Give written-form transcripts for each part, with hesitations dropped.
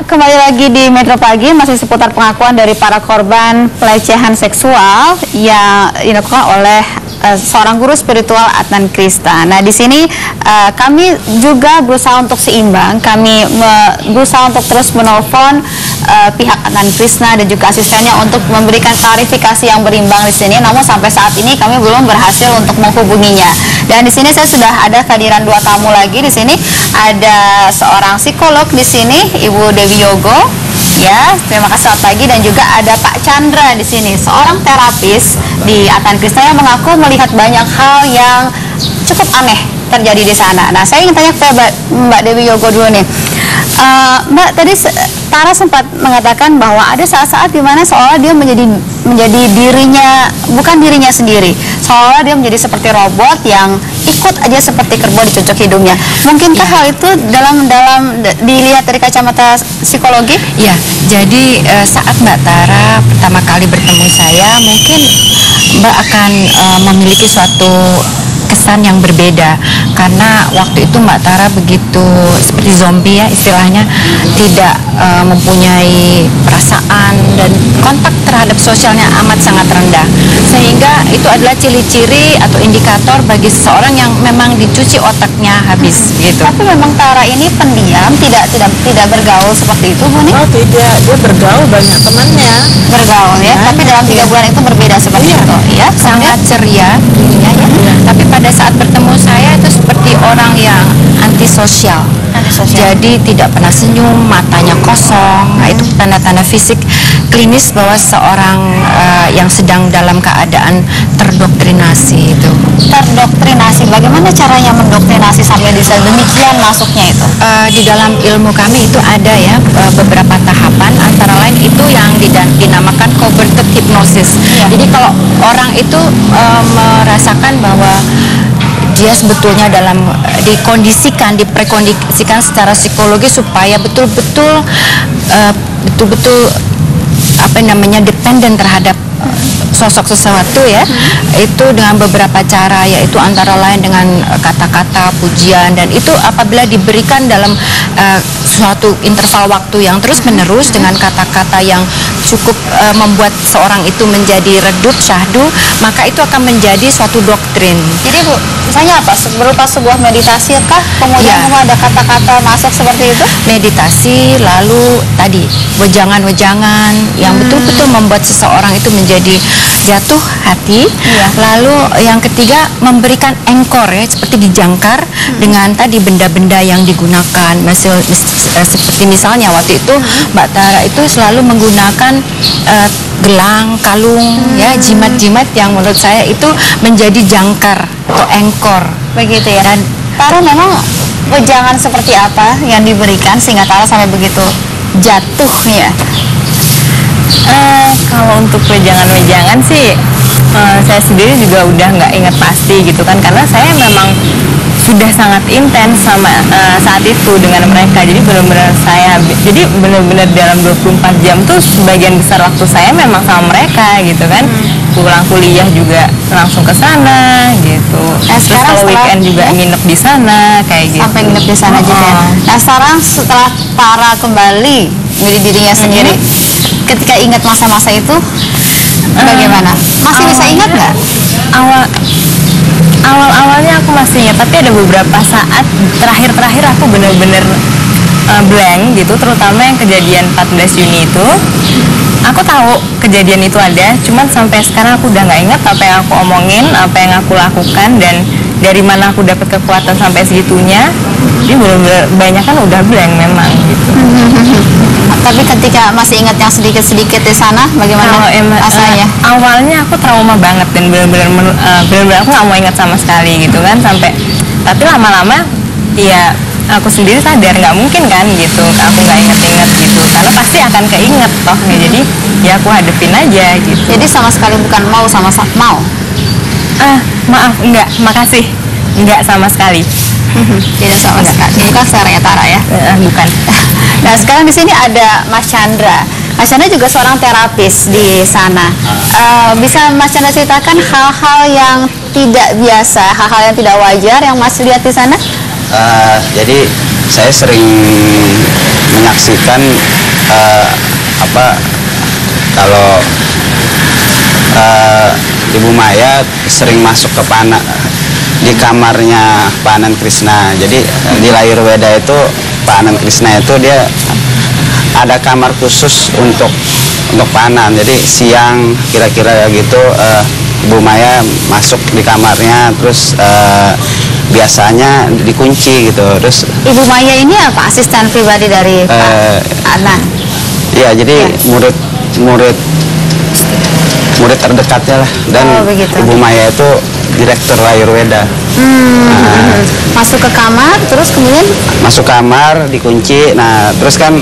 kembali lagi di Metro Pagi, masih seputar pengakuan dari para korban pelecehan seksual yang dilakukan oleh seorang guru spiritual Adnan Krista. Nah, di sini kami juga berusaha untuk seimbang. Kami berusaha untuk terus menelpon pihak Adnan Krista dan juga asistennya untuk memberikan klarifikasi yang berimbang di sini. Namun sampai saat ini kami belum berhasil untuk menghubunginya. Dan di sini saya sudah ada kehadiran dua tamu lagi di sini. Ada seorang psikolog di sini, Ibu Dewi Yogo. Ya, terima kasih selamat pagi. Dan juga ada Pak Chandra di sini, seorang terapis di Adnan Krista yang mengaku melihat banyak hal yang cukup aneh terjadi di sana. Nah, saya ingin tanya ke Mbak Dewi Yogo dulu nih. Mbak, tadi Tara sempat mengatakan bahwa ada saat-saat di mana seolah dia menjadi dirinya, bukan dirinya sendiri. Seolah dia menjadi seperti robot yang ikut aja seperti kerbau dicucuk hidungnya. Mungkinkah hal itu dalam dilihat dari kacamata psikologi? Ya, jadi saat Mbak Tara pertama kali bertemu saya, mungkin Mbak akan memiliki suatu kesan yang berbeda, karena waktu itu Mbak Tara begitu seperti zombie ya istilahnya, tidak mempunyai perasaan dan kontak terhadap sosialnya amat sangat rendah, sehingga itu adalah ciri-ciri atau indikator bagi seseorang yang memang dicuci otaknya habis gitu. Tapi memang Tara ini pendiam, tidak bergaul seperti itu, Bu? Oh tidak, dia bergaul, banyak temannya. Bergaul ya, tapi dalam 3 bulan itu berbeda seperti itu ya. Sangat ceria dirinya ya. Tapi pada saat bertemu saya itu seperti orang yang antisosial. Jadi tidak pernah senyum, matanya kosong. Nah, itu tanda-tanda fisik klinis bahwa seorang yang sedang dalam keadaan terdoktrinasi itu. Terdoktrinasi, bagaimana caranya mendoktrinasi sampai bisa demikian masuknya itu? Di dalam ilmu kami itu ada ya beberapa tahapan, antara lain itu yang dinamakan coverted hypnosis. Jadi kalau orang itu merasakan bahwa dia sebetulnya dikondisikan, diprekondisikan secara psikologi supaya betul-betul dependen terhadap sosok sesuatu ya, itu dengan beberapa cara, yaitu antara lain dengan kata-kata pujian, dan itu apabila diberikan dalam suatu interval waktu yang terus menerus dengan kata-kata yang cukup membuat seorang itu menjadi redup, syahdu, maka itu akan menjadi suatu doktrin. Jadi Bu, misalnya apa? Berupa sebuah meditasi kah? Kemudian ada kata-kata masuk seperti itu? Meditasi, lalu tadi wejangan-wejangan yang betul-betul membuat seseorang itu menjadi jatuh hati. Lalu yang ketiga memberikan engkor ya, seperti dijangkar dengan tadi benda-benda yang digunakan. Seperti misalnya waktu itu Mbak Tara itu selalu menggunakan gelang, kalung, ya, jimat-jimat yang menurut saya itu menjadi jangkar atau engkor. Begitu ya. Dan Tara memang wejangan seperti apa yang diberikan sehingga Tara sampai begitu jatuh ya? Kalau untuk wejangan-wejangan sih saya sendiri juga udah nggak ingat pasti gitu kan, karena saya memang sudah sangat intens sama saat itu dengan mereka. Jadi benar-benar dalam 24 jam tuh sebagian besar waktu saya memang sama mereka gitu kan. Pulang kuliah juga langsung ke sana gitu. Terus kalau weekend juga nginep di sana kayak gitu. Sampai nginep di sana juga. Nah, sekarang setelah Tara kembali menjadi dirinya sendiri, ketika ingat masa-masa itu bagaimana? Masih bisa ingat nggak? Awalnya aku masih ingat, tapi ada beberapa saat terakhir aku bener-bener blank gitu, terutama yang kejadian 14 Juni itu. Aku tahu kejadian itu ada, cuman sampai sekarang aku udah nggak ingat apa yang aku omongin, apa yang aku lakukan, dan dari mana aku dapat kekuatan sampai segitunya. Jadi bener-bener banyak kan udah blank memang gitu. Tapi ketika masih ingat yang sedikit-sedikit di sana, bagaimana rasanya? Awalnya aku trauma banget dan bener-bener aku nggak mau ingat sama sekali gitu kan, tapi lama-lama ya aku sendiri sadar nggak mungkin kan gitu, aku nggak inget-inget gitu, karena pasti akan keinget toh ya. Jadi ya aku hadepin aja gitu. Jadi sama sekali bukan mau mau? Maaf, enggak, makasih, enggak sama sekali. Tidak sama sekali. Bukan sekarang ya Tara ya? Bukan. Nah, sekarang di sini ada Mas Chandra. Mas Chandra juga seorang terapis di sana. Bisa Mas Chandra ceritakan hal-hal yang tidak biasa, hal-hal yang tidak wajar yang Mas lihat di sana? Jadi saya sering menyaksikan kalau Ibu Maya sering masuk ke di kamarnya Pak Anand Krishna. Jadi di Layurweda itu Pak Anand Krishna itu dia ada kamar khusus untuk Pak Anand. Jadi siang kira-kira gitu Ibu Maya masuk di kamarnya, terus biasanya dikunci gitu. Terus Ibu Maya ini apa, asisten pribadi dari Pak Anand? Iya, jadi murid terdekatnya lah. Dan Ibu Maya itu direktur Layurweda. Masuk ke kamar, terus kemudian masuk kamar dikunci. Nah terus kan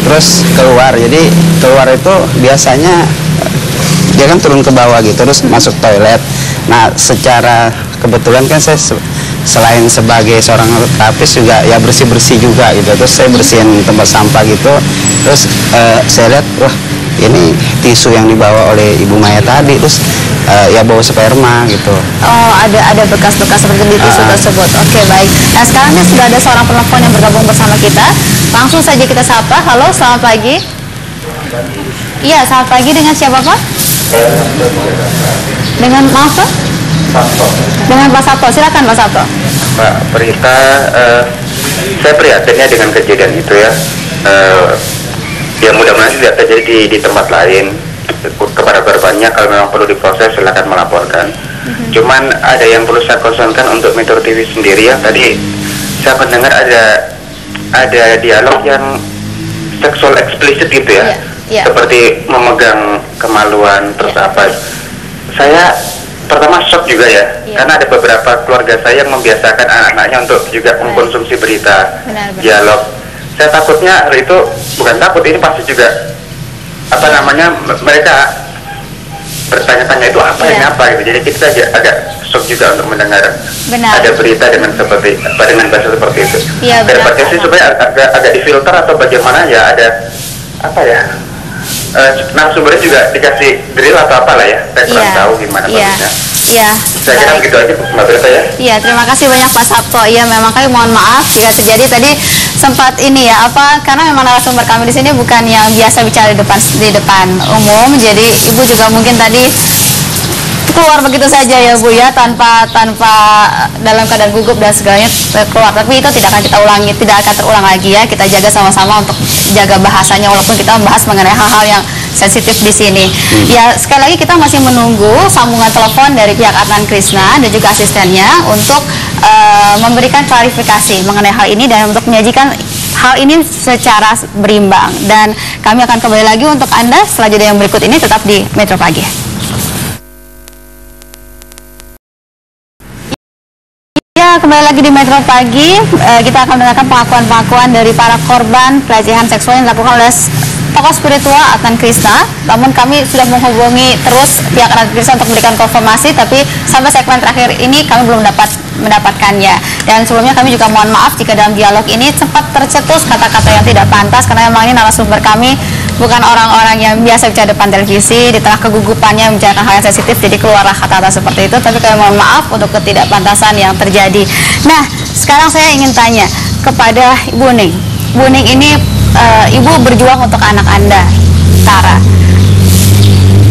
terus keluar. Jadi keluar itu biasanya dia kan turun ke bawah gitu, terus masuk toilet. Nah secara kebetulan kan saya selain sebagai seorang terapis juga ya bersih juga gitu. Terus saya bersihin tempat sampah gitu. Terus saya lihat, wah ini tisu yang dibawa oleh Ibu Maya tadi, terus ya bau sperma gitu. Oh, ada bekas-bekas seperti di tisu tersebut. Oke, baik. Nah sekarang ini sudah ada seorang penelpon yang bergabung bersama kita. Langsung saja kita sapa. Halo, selamat pagi. Iya, selamat pagi. Dengan siapa, Pak? Dengan maaf, Pak? Sabto. Dengan Pak Sabto. Silakan Pak Sabto. Pak Prita, saya prihatinnya dengan kejadian itu ya. Ya mudah-mudahan tidak terjadi di tempat lain. Kepada korbannya, kalau memang perlu diproses silakan melaporkan. Cuman ada yang perlu saya konsenkan untuk Metro TV sendiri ya. Tadi saya mendengar ada dialog yang seksual eksplisit gitu ya. Seperti memegang kemaluan terus apa. Saya pertama shock juga ya, karena ada beberapa keluarga saya yang membiasakan anak-anaknya untuk juga mengkonsumsi berita dialog. Saya takutnya itu bukan takut, ini pasti juga mereka bertanya-tanya itu apa ini apa gitu. Jadi kita agak shock juga untuk mendengar ada berita dengan bahasa seperti itu. Daripada sih supaya agak difilter atau bagaimana ya, ada narasumbernya juga dikasih drill atau apalah ya. Saya kurang tahu gimana bagusnya. Iya. Saya kira begitu aja Mbak Berta ya. Iya, terima kasih banyak Pak Sabto. Iya, memang kami mohon maaf jika terjadi tadi sempat ini ya, karena memang narasumber kami di sini bukan yang biasa bicara di depan umum. Jadi Ibu juga mungkin tadi keluar begitu saja ya Bu ya, tanpa dalam keadaan gugup dan segalanya keluar. Tapi itu tidak akan kita ulangi, tidak akan terulang lagi ya. Kita jaga sama-sama untuk jaga bahasanya, walaupun kita membahas mengenai hal-hal yang sensitif di sini. Ya, sekali lagi kita masih menunggu sambungan telepon dari pihak Anand Krishna dan juga asistennya untuk memberikan klarifikasi mengenai hal ini dan untuk menyajikan hal ini secara berimbang. Dan kami akan kembali lagi untuk Anda setelah jeda yang berikut ini, tetap di Metro Pagi. Kembali lagi di Metro Pagi, kita akan mendengarkan pengakuan-pengakuan dari para korban pelecehan seksual yang dilakukan oleh tokoh spiritual Anand Krishna. Namun kami sudah menghubungi terus pihak Anand Krishna untuk memberikan konfirmasi, tapi sampai segmen terakhir ini kami belum mendapatkannya. Dan sebelumnya kami juga mohon maaf jika dalam dialog ini sempat tercetus kata-kata yang tidak pantas, karena memang ini narasumber kami bukan orang-orang yang biasa bicara depan televisi. Di tengah kegugupannya membicarakan hal yang sensitif, jadi keluarlah kata-kata seperti itu. Tapi kami mohon maaf untuk ketidakpantasan yang terjadi. Nah, sekarang saya ingin tanya kepada Ibu Ning. Bu Ning ini Ibu berjuang untuk anak Anda, Tara.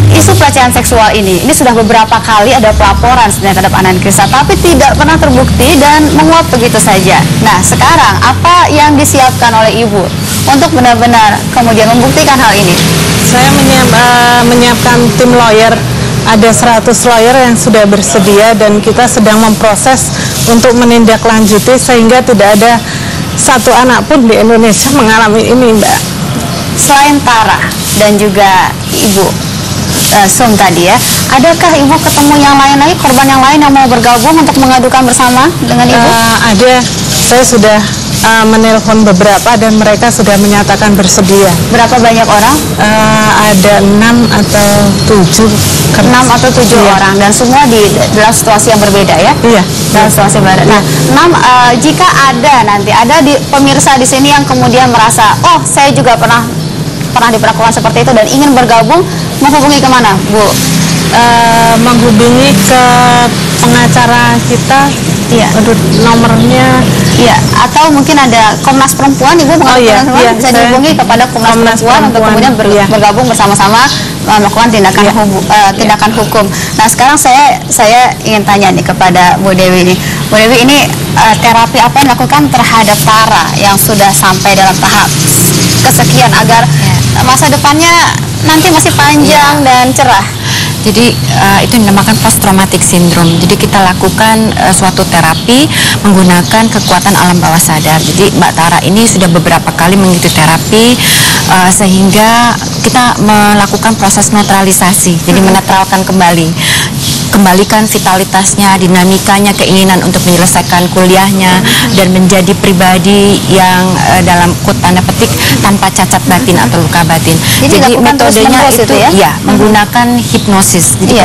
Isu pelecehan seksual ini sudah beberapa kali ada pelaporan sebenarnya terhadap Anand Krishna, tapi tidak pernah terbukti dan menguap begitu saja. Nah, sekarang apa yang disiapkan oleh Ibu untuk benar-benar kemudian membuktikan hal ini? Saya menyiapkan tim lawyer, ada 100 lawyer yang sudah bersedia dan kita sedang memproses untuk menindaklanjuti sehingga tidak ada satu anak pun di Indonesia mengalami ini, Mbak. Selain Tara dan juga Ibu Sum tadi ya, adakah Ibu ketemu yang lain lagi, korban yang lain yang mau bergabung untuk mengadukan bersama dengan Ibu? Ada, saya sudah menelpon beberapa dan mereka sudah menyatakan bersedia. Berapa banyak orang? Ada 6 atau 7. 6 atau 7 orang, dan semua dalam situasi yang berbeda ya? Iya. Dalam situasi yang berbeda. Nah, 6, jika ada di pemirsa di sini yang kemudian merasa, oh saya juga pernah diperlakukan seperti itu dan ingin bergabung, menghubungi kemana, Bu? Menghubungi ke pengacara kita Iya. Aduh, nomornya. Iya, atau mungkin ada Komnas Perempuan, Ibu bisa dihubungi kepada Komnas Perempuan untuk kemudian bergabung bersama-sama melakukan tindakan hukum. Nah, sekarang saya ingin tanya nih kepada Bu Dewi nih. Bu Dewi, ini terapi apa yang dilakukan terhadap Tara yang sudah sampai dalam tahap kesekian agar masa depannya nanti masih panjang dan cerah? Jadi itu dinamakan post traumatic syndrome. Jadi kita lakukan suatu terapi menggunakan kekuatan alam bawah sadar. Jadi Mbak Tara ini sudah beberapa kali mengikuti terapi sehingga kita melakukan proses neutralisasi. Jadi menetralkan kembalikan vitalitasnya, dinamikanya, keinginan untuk menyelesaikan kuliahnya dan menjadi pribadi yang dalam quote tanda petik tanpa cacat batin atau luka batin. Jadi metodenya itu ya menggunakan hipnosis. Jadi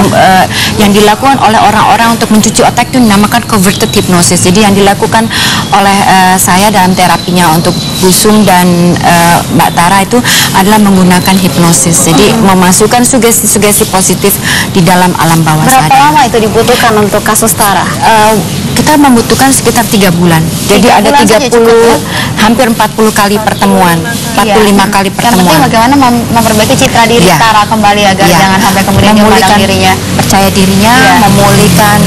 yang dilakukan oleh orang-orang untuk mencuci otak itu dinamakan converted hypnosis. Jadi yang dilakukan oleh saya dalam terapinya untuk Busum dan Mbak Tara itu adalah menggunakan hipnosis. Jadi memasukkan sugesti-sugesti positif di dalam alam bawah sadar. Berapa lama itu dibutuhkan untuk kasus Tara? Kita membutuhkan sekitar 3 bulan. Jadi ada 30 hampir 40 kali pertemuan, 45 kali pertemuan. Yang penting bagaimana memperbaiki citra diri Tara kembali agar jangan sampai kemudian memulihkan dirinya, percaya dirinya, memulihkan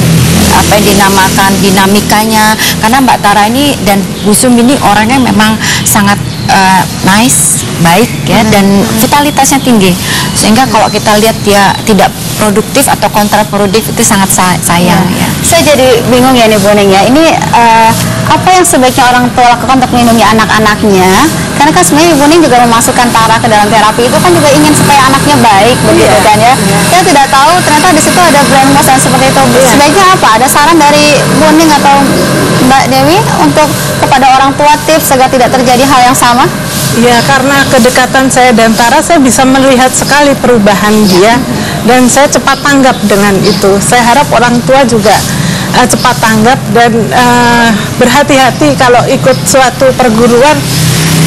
apa yang dinamakan dinamikanya. Karena Mbak Tara ini dan Busum ini orangnya memang sangat nice, baik ya, dan vitalitasnya tinggi. Sehingga kalau kita lihat dia tidak produktif atau kontraproduktif itu sangat sayang ya. Saya jadi bingung ya nih Bu Ning ya. Ini apa yang sebaiknya orang tua lakukan untuk melindungi anak-anaknya? Karena kan sebenarnya Ibu Ning juga memasukkan Tara ke dalam terapi itu kan juga ingin supaya anaknya baik begitu kan ya. Saya tidak tahu ternyata di situ ada brainwash dan seperti itu. Sebaiknya apa? Ada saran dari Bu Ning atau Mbak Dewi untuk kepada orang tua tips agar tidak terjadi hal yang sama? Ya, karena kedekatan saya dan Tara, saya bisa melihat sekali perubahan dia dan saya cepat tanggap dengan itu. Saya harap orang tua juga cepat tanggap dan berhati-hati kalau ikut suatu perguruan.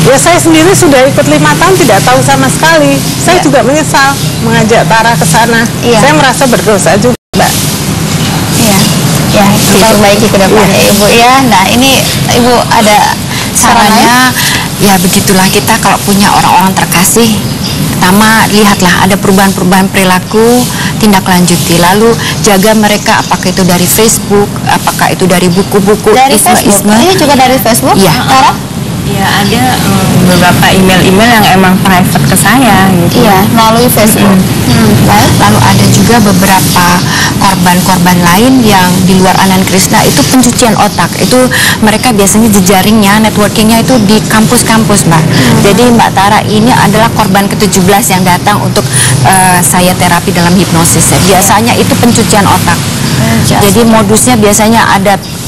Ya, saya sendiri sudah ikut 5 tahun tidak tahu sama sekali. Saya juga menyesal mengajak Tara ke sana. Saya merasa berdosa juga, Mbak. Ya, diperbaiki ke depannya Ibu ya. Nah, ini Ibu ada sarannya? Ya begitulah, kita kalau punya orang-orang terkasih, pertama lihatlah ada perubahan-perubahan perilaku, tindak lanjuti, lalu jaga mereka, apakah itu dari Facebook, apakah itu dari buku-buku, isme-isme. Ini juga dari Facebook? Iya. Ya, ada beberapa email-email yang emang private ke saya gitu. Iya, melalui Facebook. Lalu ada juga beberapa korban-korban lain yang di luar Anan Krishna itu pencucian otak. Itu mereka biasanya jejaringnya, networkingnya itu di kampus-kampus, Mbak. Jadi Mbak Tara ini adalah korban ke-17 yang datang untuk saya terapi dalam hipnosis. Biasanya itu pencucian otak. Jadi modusnya biasanya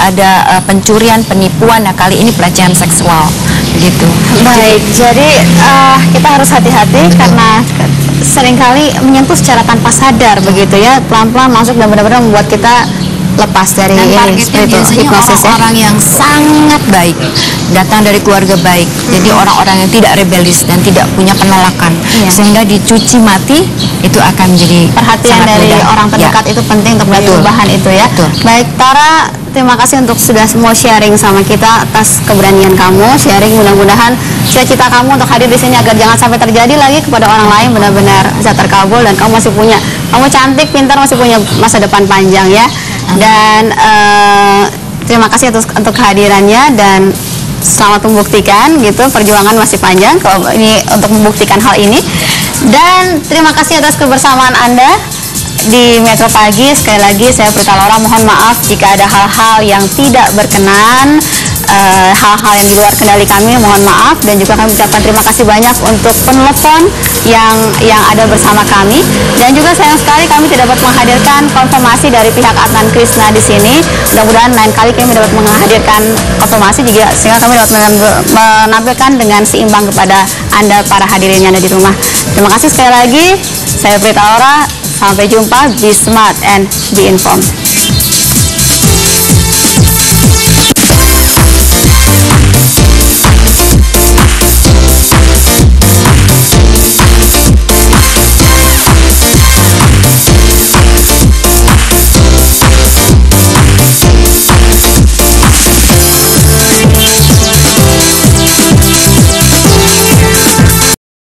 ada pencurian, penipuan. Nah, kali ini pelecehan seksual gitu. Baik, jadi kita harus hati-hati karena seringkali menyentuh secara tanpa sadar begitu ya, pelan-pelan masuk dan benar-benar membuat kita lepas dari biasanya orang-orang yang sangat baik, datang dari keluarga baik, jadi orang-orang yang tidak rebelis dan tidak punya penolakan, sehingga dicuci mati itu akan menjadi perhatian dari orang terdekat. Itu penting untuk perubahan itu ya. Baik Tara, terima kasih untuk sudah mau sharing sama kita, atas keberanian kamu sharing. Mudah-mudahan cita-cita kamu untuk hadir di sini agar jangan sampai terjadi lagi kepada orang lain benar-benar bisa terkabul, dan kamu masih punya, kamu cantik, pintar, masih punya masa depan panjang ya. Dan terima kasih untuk kehadirannya dan selamat membuktikan gitu, perjuangan masih panjang kalau ini untuk membuktikan hal ini. Dan terima kasih atas kebersamaan Anda di Metro Pagi. Sekali lagi saya Prita Laura mohon maaf jika ada hal-hal yang tidak berkenan, hal-hal yang di luar kendali kami, mohon maaf. Dan juga kami ucapkan terima kasih banyak untuk penelpon yang ada bersama kami. Dan juga sayang sekali kami tidak dapat menghadirkan konfirmasi dari pihak Adnan Krishna di sini. Mudah-mudahan lain kali kami dapat menghadirkan konfirmasi juga, sehingga kami dapat menampilkan dengan seimbang kepada Anda para hadirin yang ada di rumah. Terima kasih sekali lagi. Saya Prita Laura. Sampai jumpa. Be smart and be informed.